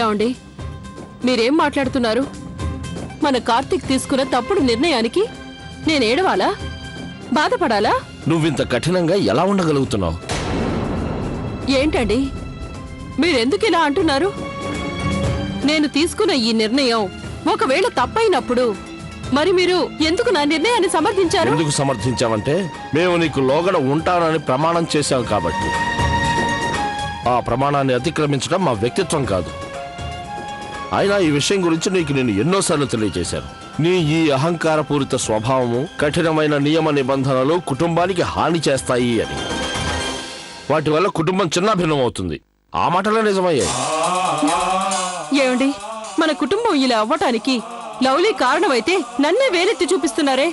ఏమండి, మీరేం మాట్లాడుతున్నారు? మన కార్తీక్ తీసుకున్న తప్పుడు నిర్ణయానికి నేను ఏడవాలా, బాధపడాలా? నువ్వింత కఠినంగా ఎలా ఉండగలుగుతున్నావు? ఏంటండి మీరెందుకు ఇలా అంటున్నారు? నేను తీసుకున్న ఈ నిర్ణయం ఒకవేళ తప్పైనప్పుడు మరి మీరు ఎందుకు నా నిర్ణయాన్ని సమర్థించారు? ఎందుకు సమర్థించావంటే మేము నీకు లోగడ ఉంటానని ప్రమాణం చేశాం కాబట్టి. ఆ ప్రమాణాన్ని అతిక్రమించడం మా వ్యక్తిత్వం కాదు. అయినా ఈ విషయం గురించి నీకు నేను ఎన్నోసార్లు తెలియజేశాను. నీ ఈ అహంకారపూరిత స్వభావము, కఠినమైన నియమ నిబంధనలు కుటుంబానికి హాని చేస్తాయి అని. వాటి వల్ల కుటుంబం చిన్నాభిన్నం అవుతుంది. ఆ మాటలే నిజమయ్యాయి. ఏమండి, మన కుటుంబం ఇలా అవ్వటానికి లవ్లీ కారణమైతే నన్నే వేలెత్తి చూపిస్తున్నారే.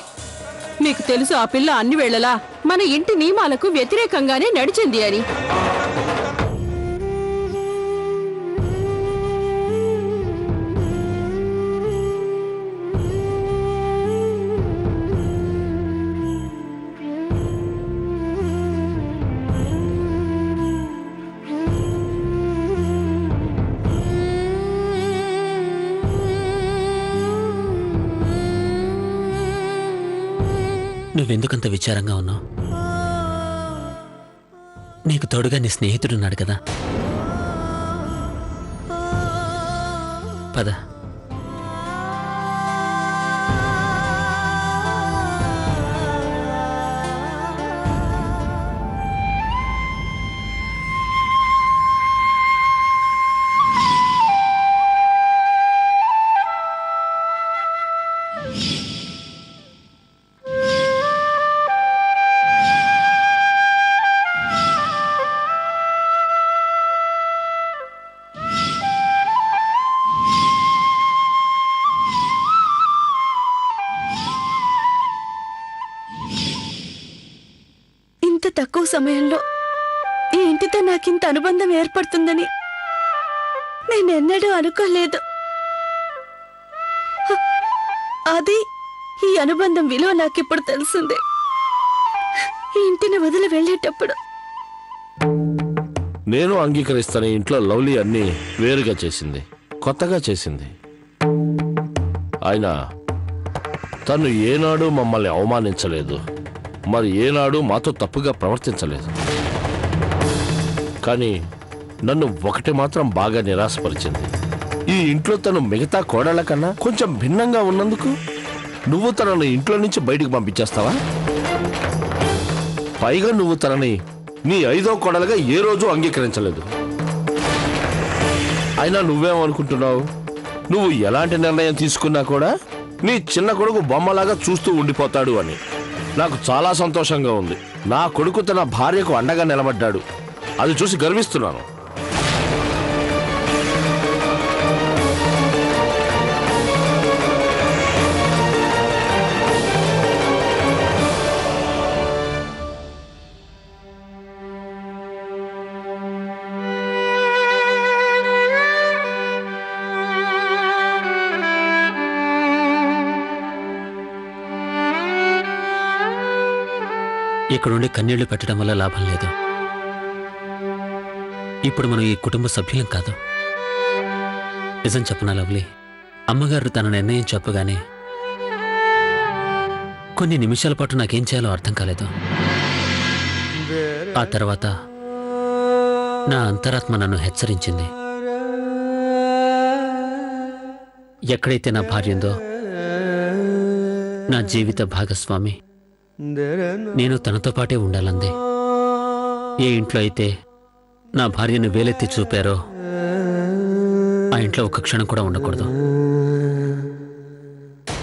మీకు తెలుసు ఆ పిల్ల అన్ని వేళలా మన ఇంటి నియమాలకు వ్యతిరేకంగానే నడిచింది అని. నువ్వెందుకంత విచారంగా ఉన్నావు? నీకు తోడుగా నీ స్నేహితుడున్నాడు కదా. పద. తక్కువ సమయంలో ఈ ఇంటితో నాకింత అనుబంధం ఏర్పడుతుందని నేనెన్నడూ అనుకోలేదు. అది ఈ అనుబంధం విలువ నాకిప్పుడు తెలిసిందే. ఈ ఇంటిని వదిలి వెళ్ళేటప్పుడు నేను అంగీకరిస్తాను. ఇంట్లో లవ్లీ అన్ని వేరుగా చేసింది, కొత్తగా చేసింది. అయినా తను ఏనాడు మమ్మల్ని అవమానించలేదు, మరి ఏనాడు మాతో తప్పుగా ప్రవర్తించలేదు. కానీ నన్ను ఒకటి మాత్రం బాగా నిరాశపరిచింది. ఈ ఇంట్లో తను మిగతా కోడళ్ల కన్నా కొంచెం భిన్నంగా ఉన్నందుకు నువ్వు తనను ఇంట్లో నుంచి బయటికి పంపించేస్తావా? పైగా నువ్వు తనని నీ 5వ కోడలుగా ఏ రోజు అంగీకరించలేదు. అయినా నువ్వేమనుకుంటున్నావు? నువ్వు ఎలాంటి నిర్ణయం తీసుకున్నా కూడా నీ చిన్న కొడుకు బొమ్మలాగా చూస్తూ ఉండిపోతాడు అని. నాకు చాలా సంతోషంగా ఉంది. నా కొడుకు తన భార్యకు అండగా నిలబడ్డాడు. అది చూసి గర్విస్తున్నాను. ఇక్కడుండి కన్నీళ్లు పెట్టడం వల్ల లాభం లేదు. ఇప్పుడు మనం ఈ కుటుంబ సభ్యులం కాదు. నిజం చెప్పనా లవ్లీ, అమ్మగారు తన నిర్ణయం చెప్పగానే కొన్ని నిమిషాల పాటు నాకేం చేయాలో అర్థం కాలేదు. ఆ తర్వాత నా అంతరాత్మ నన్ను హెచ్చరించింది. ఎక్కడైతే నా భార్య ఉందో, నా జీవిత భాగస్వామి, నేను తనతో పాటే ఉండాలంది. ఏ ఇంట్లో అయితే నా భార్యను వేలెత్తి చూపారో ఆ ఇంట్లో ఒక్క క్షణం కూడా ఉండకూడదు.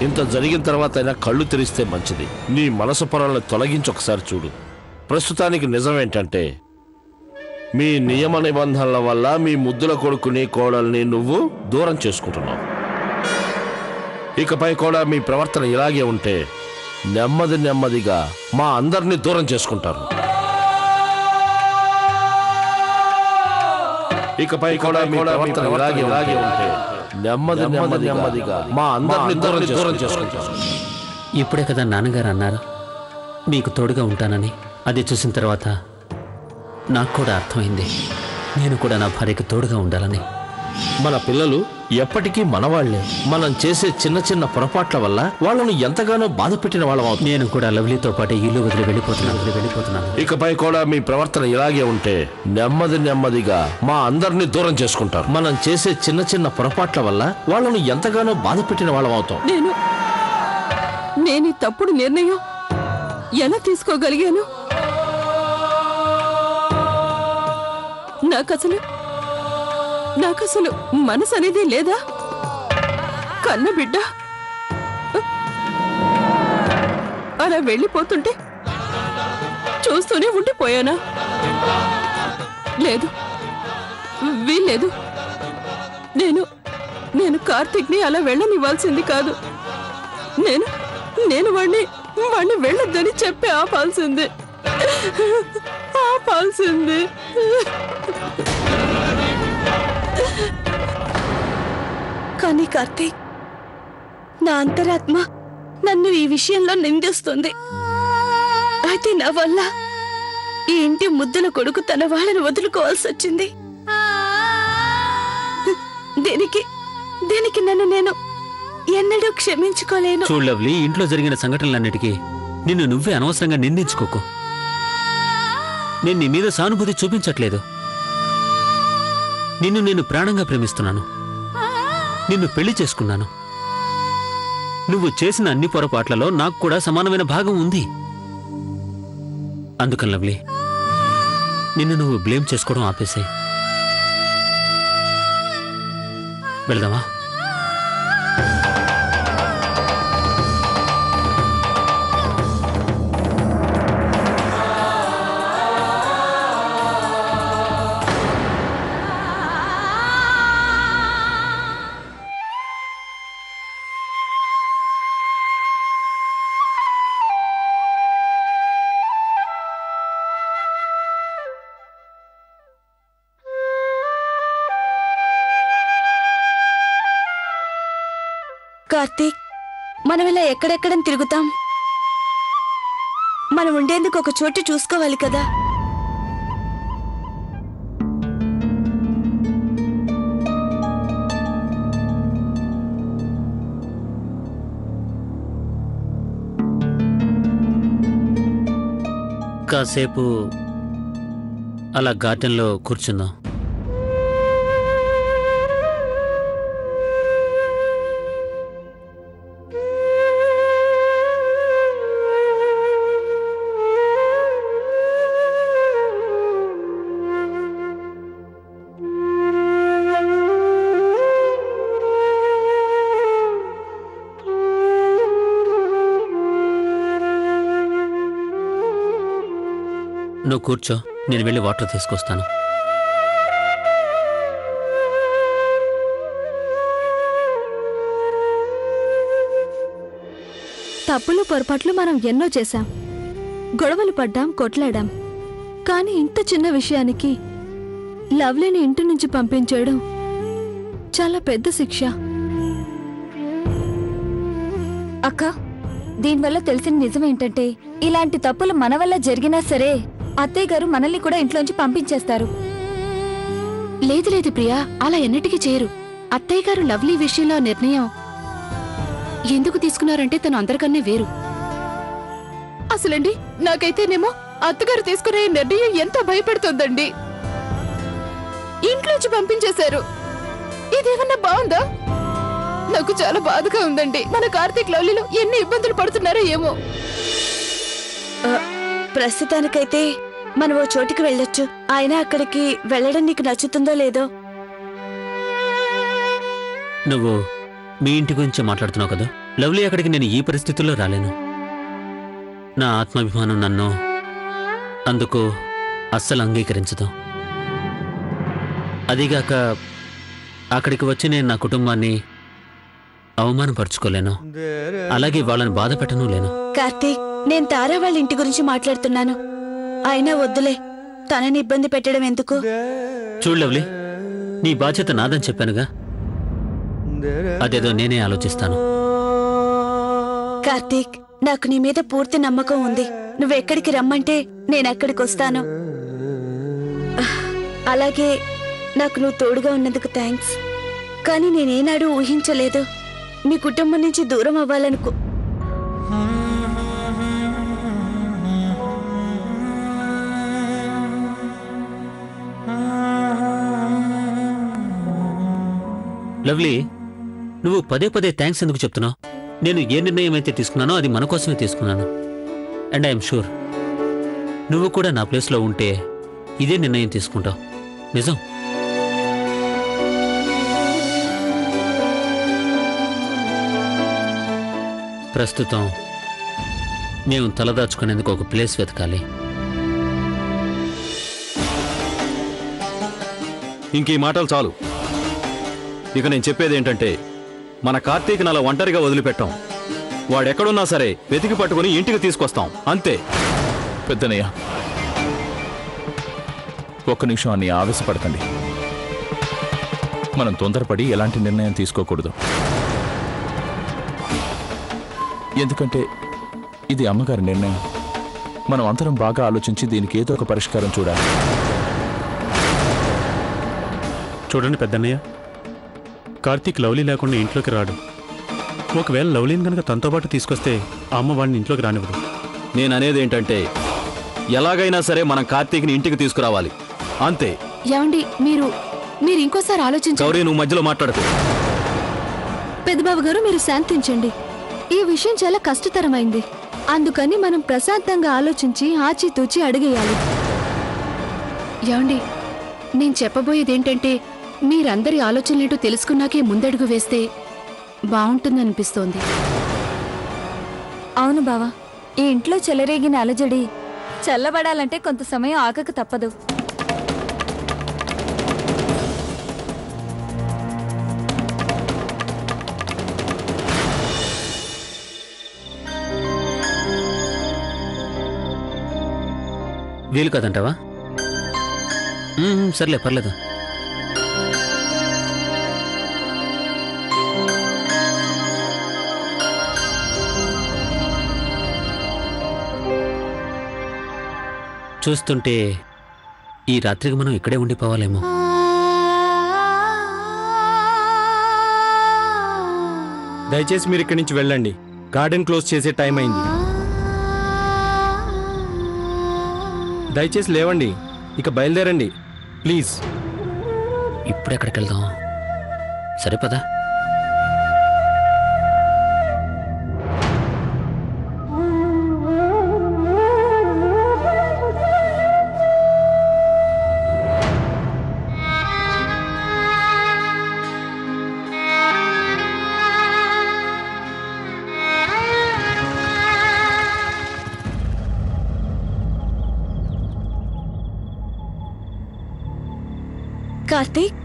ఇంత జరిగిన తర్వాత అయినా కళ్ళు తెరిస్తే మంచిది. నీ మనసు పొరలను తొలగించి ఒకసారి చూడు. ప్రస్తుతానికి నిజమేంటంటే మీ నియమ నిబంధనల వల్ల మీ ముద్దుల కొడుకుని కోడల్ని నువ్వు దూరం చేసుకుంటున్నావు. ఇకపై కూడా మీ ప్రవర్తన ఇలాగే ఉంటే నెమ్మది నెమ్మదిగా మా అందరినీ దూరం చేసుకుంటారు. ఇకపై కూడా మీ ప్రవర్తన ఇలాగే ఉంటే నెమ్మది నెమ్మదిగా మా అందరినీ దూరం చేసుకుంటారు. ఇప్పుడే కదా నాన్నగారు అన్నారు మీకు తోడుగా ఉంటానని. అది చూసిన తర్వాత నాకు కూడా అర్థమైంది, నేను కూడా నా భార్యకు తోడుగా ఉండాలని. మన పిల్లలు ఎప్పటికీ మనవాళ్లే. మనం చేసే చిన్న చిన్న పొరపాట్ల వల్ల వాళ్ళను ఎంతగానో బాధ పెట్టిన వాళ్ళం అవుతాం. నేను కూడా లవ్లీతో పాటు ఇల్లు వదిలి వెళ్ళిపోతున్నాను. ఇకపై కూడా మీ ప్రవర్తన ఇలాగే ఉంటే నెమ్మదిగా మా అందరినీ దూరం చేసుకుంటారు. మనం చేసే చిన్న చిన్న పొరపాట్ల వల్ల వాళ్ళను ఎంతగానో బాధ పెట్టిన వాళ్ళం అవుతాం. నేను ఈ తప్పుడు నిర్ణయం ఎలా తీసుకోగలిగాను? నాకసలు మనసు అనేది లేదా? కన్న బిడ్డ అలా వెళ్ళిపోతుంటే చూస్తూనే ఉండిపోయానా? లేదు, వీల్లేదు. నేను కార్తీక్ని అలా వెళ్ళనివ్వాల్సింది కాదు. నేను వాణ్ణి వెళ్ళొద్దని చెప్పి ఆపాల్సింది. కానీ కార్తీక్, నా అంతరాత్మ నన్ను ఈ విషయంలో నిందిస్తుంది. అయితే నా వల్ల ఈ ఇంటి ముద్దుల కొడుకు తన వాళ్ళని వదులుకోవాల్సి వచ్చింది. దీనికి నన్ను నేను ఎన్నడూ క్షమించుకోలేను. చూడు లవ్లీ, ఇంట్లో జరిగిన సంఘటనలన్నిటికీ నిన్ను నువ్వే అనవసరంగా నిందించుకోకు. నేను నీ మీద సానుభూతి చూపించట్లేదు. నేను ప్రాణంగా ప్రేమిస్తున్నాను. నిన్ను పెళ్లి చేసుకున్నాను. నువ్వు చేసిన అన్ని పొరపాట్లలో నాకు కూడా సమానమైన భాగం ఉంది. అందుకని లవ్లీ, నిన్ను నువ్వు బ్లేమ్ చేసుకోవడం ఆపేసే. వెళ్దామా? కార్తీక్, మనం ఇలా ఎక్కడెక్కడని తిరుగుతాం? మనం ఉండేందుకు ఒక చోటు చూసుకోవాలి కదా. కాసేపు అలా గార్డెన్లో కూర్చుందాం. నువ్వు కూర్చో, నేను వెళ్ళి వాటర్ తీసుకొస్తాను. తప్పులు పొరపాట్లు మనం ఎన్నో చేశాం, గొడవలు పడ్డాం, కొట్లాడాం. కానీ ఇంత చిన్న విషయానికి లవ్లీని ఇంటి నుంచి పంపించేయడం చాలా పెద్ద శిక్ష. అక్క, దీనివల్ల తెలిసిన నిజమేంటంటే ఇలాంటి తప్పులు మన వల్ల జరిగినా సరే అత్తయ్య గారు మనల్ని కూడా ఇంట్లోంచి పంపించేస్తారు. లేదు ప్రియా, అలా ఎన్నటికీ చేయరు. అత్తయ్య గారు లవ్లీ విషయంలో నిర్ణయం ఎందుకు తీసుకున్నారంటే తను అందరికన్నా వేరు. అసలండి నాకైతేనేమో అత్తగారు తీసుకునే నిర్ణయం ఎంతో భయపెడుతోందండి. ఇంట్లోంచి పంపించేశారు. ఇదేమన్నా బాగుందా? నాకు చాలా బాధగా ఉందండి. మన కార్తీక్ లవ్లీలో ఎన్ని ఇబ్బందులు పడుతున్నారో ఏమో. ప్రస్తుతానికైతే మనం ఓ చోటికి వెళ్ళొచ్చు. అయినా అక్కడికి వెళ్ళడం నీకు నచ్చుతుందో లేదో. నువ్వు మీ ఇంటి గురించి మాట్లాడుతున్నావు కదా లవ్లీ, అక్కడికి నేను ఈ పరిస్థితుల్లో రాలేను. నా ఆత్మాభిమానం నన్ను అందుకు అస్సలు అంగీకరించదు. అదిగాక అక్కడికి వచ్చి నేను నా కుటుంబాన్ని అవమానపరుచుకోలేను, అలాగే వాళ్ళని బాధ పెట్టను లేను. కార్తీక్, నేను తారా వాళ్ళ ఇంటి గురించి మాట్లాడుతున్నాను. అయినా వద్దులే, తనని ఇబ్బంది పెట్టడం ఎందుకు? చూడు లవ్లీ, నీ బాధ్యత నాదని చెప్పానుగా, అదేదో నేనే ఆలోచిస్తాను. కార్తీక్, నాకు నీ మీద పూర్తి నమ్మకం ఉంది. నువ్వెక్కడికి రమ్మంటే నేనెక్కడికి వస్తాను. అలాగే నాకు నువ్వు తోడుగా ఉన్నందుకు థ్యాంక్స్. కానీ నేనేనాడు ఊహించలేదు మీ కుటుంబం నుంచి దూరం అవ్వాలనుకో. లవ్లీ, నువ్వు పదే పదే థ్యాంక్స్ ఎందుకు చెప్తున్నావు? నేను ఏ నిర్ణయం అయితే తీసుకున్నానో అది మన కోసమే తీసుకున్నాను. అండ్ ఐఎమ్ షూర్ నువ్వు కూడా నా ప్లేస్లో ఉంటే ఇదే నిర్ణయం తీసుకుంటావు. నిజం. ప్రస్తుతం మేము తలదాచుకునేందుకు ఒక ప్లేస్ వెతకాలి. ఇంక ఈ మాటలు చాలు. ఇక నేను చెప్పేది ఏంటంటే, మన కార్తీక్ అలా ఒంటరిగా వదిలిపెట్టాం. వాడెక్కడున్నా సరే వెతికి పట్టుకుని ఇంటికి తీసుకొస్తాం, అంతే. పెద్దనయ్య, ఒక్క నిమిషం అన్ని ఆవేశపడకండి. మనం తొందరపడి ఎలాంటి నిర్ణయం తీసుకోకూడదు. ఎందుకంటే ఇది అమ్మగారి నిర్ణయం. మనం అందరం బాగా ఆలోచించి దీనికి ఏదో ఒక పరిష్కారం చూడాలి. చూడండి పెద్దన్నయ్య, కార్తీక్ లవ్లీ లేకుండా ఇంట్లోకి రాడు. ఒకవేళ లవ్లీని కనుక తనతో పాటు తీసుకొస్తే ఆ అమ్మ వాడిని ఇంట్లోకి రానివ్వదు. నేను అనేది ఏంటంటే, ఎలాగైనా సరే మనం కార్తీక్ని ఇంటికి తీసుకురావాలి, అంతే. ఏమండి, మీరు ఇంకోసారి ఆలోచించండి. గౌరీ, నువ్వు మధ్యలో మాట్లాడకు. పెద్దబాబు గారు, మీరు శాంతించండి. ఈ విషయం చాలా కష్టతరమైంది. అందుకని మనం ప్రశాంతంగా ఆలోచించి ఆచితూచి అడిగేయాలి. ఏమండి, నేను చెప్పబోయేదేంటంటే, మీరందరి ఆలోచనలేంటో తెలుసుకున్నాకే ముందడుగు వేస్తే బాగుంటుందనిపిస్తోంది. అవును బావా, ఈ ఇంట్లో చెలరేగిన అలజడి చల్లబడాలంటే కొంత సమయం ఆగక తప్పదు. వీలు కదంటావా? సర్లే, పర్లేదు. చూస్తుంటే ఈ రాత్రికి మనం ఇక్కడే ఉండిపోవాలేమో. దయచేసి మీరు ఇక్కడి నుంచి వెళ్ళండి. గార్డెన్ క్లోజ్ చేసే టైం అయింది. దయచేసి లేవండి, ఇక బయలుదేరండి ప్లీజ్. ఇప్పుడెక్కడికి వెళ్దాం? సరే పదా. కార్తీక్,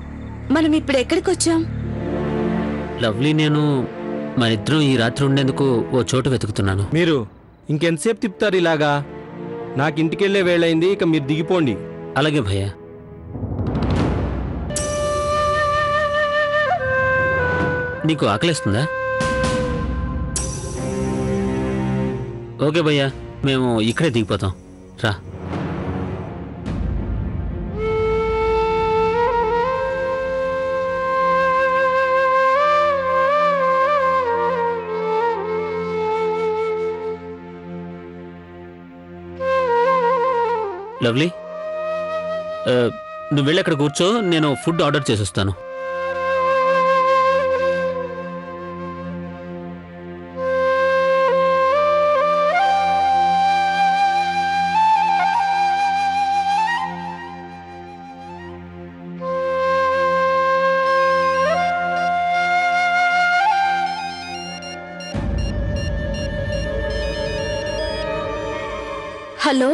మనం ఇప్పుడు ఎక్కడికి వచ్చాం? లవ్లీ, నేను మనిద్దరం ఈ రాత్రి ఉండేందుకు ఓ చోటు వెతుకుతున్నాను. మీరు ఇంకెంతసేపు తిప్పుతారు ఇలాగా? నాకు ఇంటికెళ్లే వేళైంది, ఇక మీరు దిగిపోండి. అలాగే భయ్యా. నీకు ఆకలిస్తుందా? ఓకే భయ్యా, మేము ఇక్కడే దిగిపోతాం, రా. లవ్లీ, నువ్వు వెళ్ళి అక్కడ కూర్చో, నేను ఫుడ్ ఆర్డర్ చేసొస్తాను. హలో,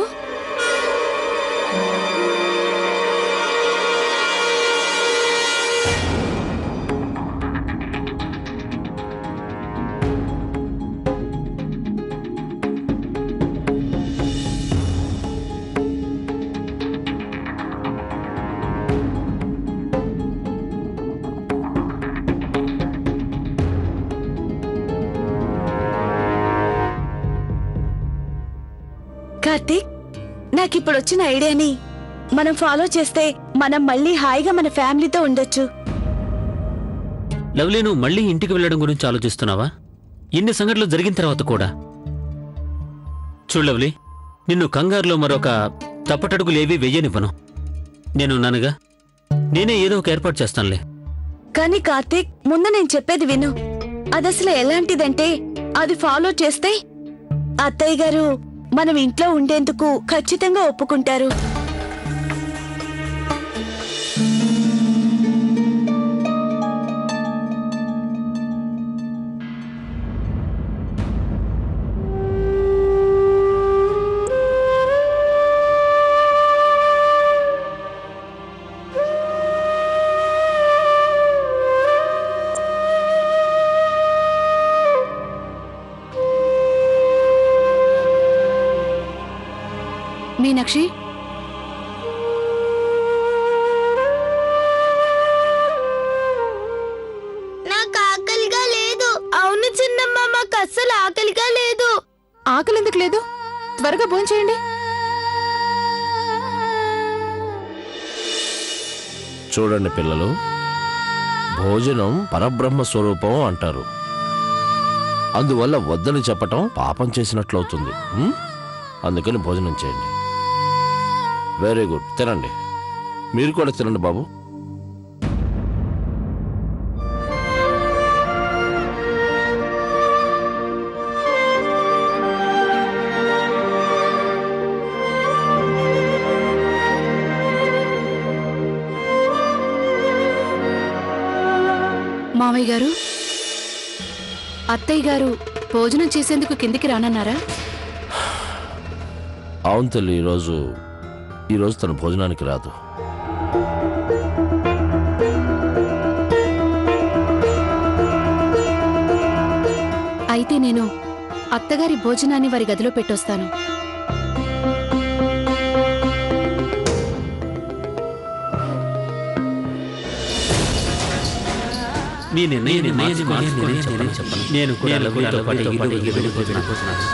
కార్తీక్, నాకిప్పుడు వచ్చిన ఐడియాని మనం ఫాలో చేస్తే మనం మళ్ళీ హాయిగా మన ఫ్యామిలీతో ఉండొచ్చు. లవ్లీ, నువ్వు మళ్ళీ ఇంటికి వెళ్ళడం గురించి ఆలోచిస్తున్నావా? ఇన్ని సంఘటనలు జరిగిన తర్వాత కూడా. చూడు లవ్లీ, నిన్ను కంగారులో మరొక తప్పటడుగులేవి వెయ్యనివ్వను. నేనున్నానుగా, నేనే ఏదో ఒక ఏర్పాటు చేస్తానులే. కానీ కార్తీక్, ముందు నేను చెప్పేది విను. అదసలు ఎలాంటిదంటే, అది ఫాలో చేస్తే అత్తయ్య గారు మనం ఇంట్లో ఉండేందుకు ఖచ్చితంగా ఒప్పుకుంటారు. మీనాక్షి, నాకు ఆకలిగా లేదు. అవును చిన్నమ్మ, మాకు అస్సలు ఆకలిగా లేదు. ఆకలి ఎందుకు లేదు? త్వరగా భోంచేయండి. చూడండి పిల్లలు, భోజనం పరబ్రహ్మ స్వరూపం అంటారు. అందువల్ల వద్దని చెప్పటం పాపం చేసినట్లవుతుంది. అందుకని భోజనం చేయండి. వెరీ గుడ్, తినండి. మీరు కూడా తినండి బాబు. మావయ్య గారు, అత్తయ్య గారు భోజనం చేసేందుకు కిందికి రానన్నారా? అవును తల్లి, ఈరోజు తన భోజనానికి రాదు. అయితే నేను అత్తగారి భోజనాన్ని వారి గదిలో పెట్టొస్తాను. నీ నిర్ణయాన్ని చెప్పను. నేను కూడా లవ్లీతో పాటు ఇల్లు వెళ్ళిపోతున్నాను.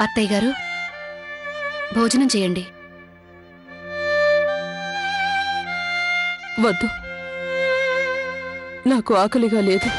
అత్తయ్య గారు, భోజనం చేయండి. వద్దు, నాకు ఆకలిగా లేదు.